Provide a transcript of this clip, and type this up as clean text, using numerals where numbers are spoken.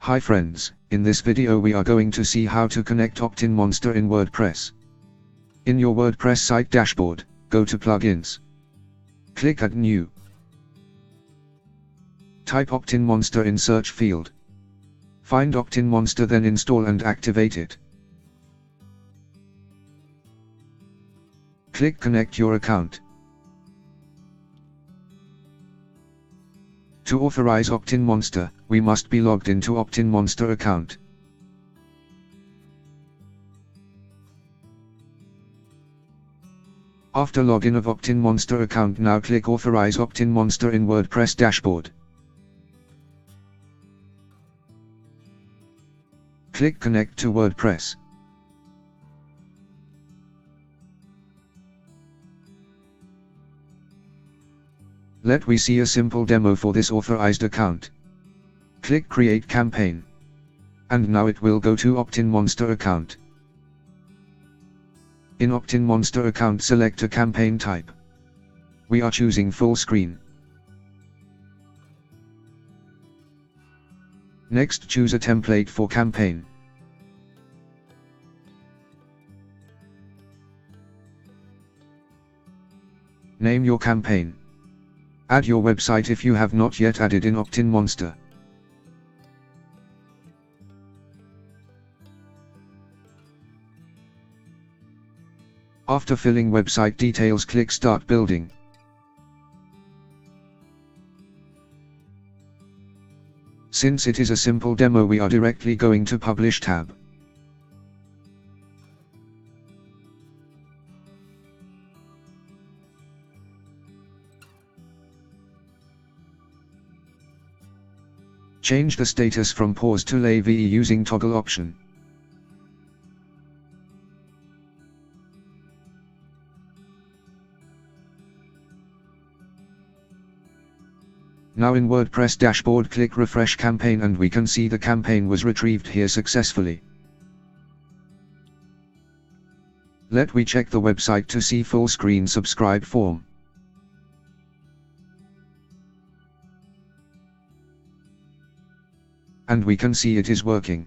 Hi friends, in this video we are going to see how to connect OptinMonster in WordPress. In your WordPress site dashboard, go to Plugins. Click Add New. Type OptinMonster in search field. Find OptinMonster, then install and activate it. Click Connect your account. To authorize OptinMonster, we must be logged into OptinMonster account. After login of OptinMonster account, now click Authorize OptinMonster in WordPress dashboard. Click Connect to WordPress. Let we see a simple demo for this authorized account. Click Create Campaign. And now it will go to OptinMonster account. In OptinMonster account, select a campaign type. We are choosing full screen. Next, choose a template for campaign. Name your campaign. Add your website if you have not yet added in OptinMonster. After filling website details, click Start Building. Since it is a simple demo, we are directly going to Publish tab. Change the status from pause to live using toggle option. Now in WordPress dashboard, click Refresh Campaign and we can see the campaign was retrieved here successfully. Let we check the website to see full screen subscribe form. And we can see it is working.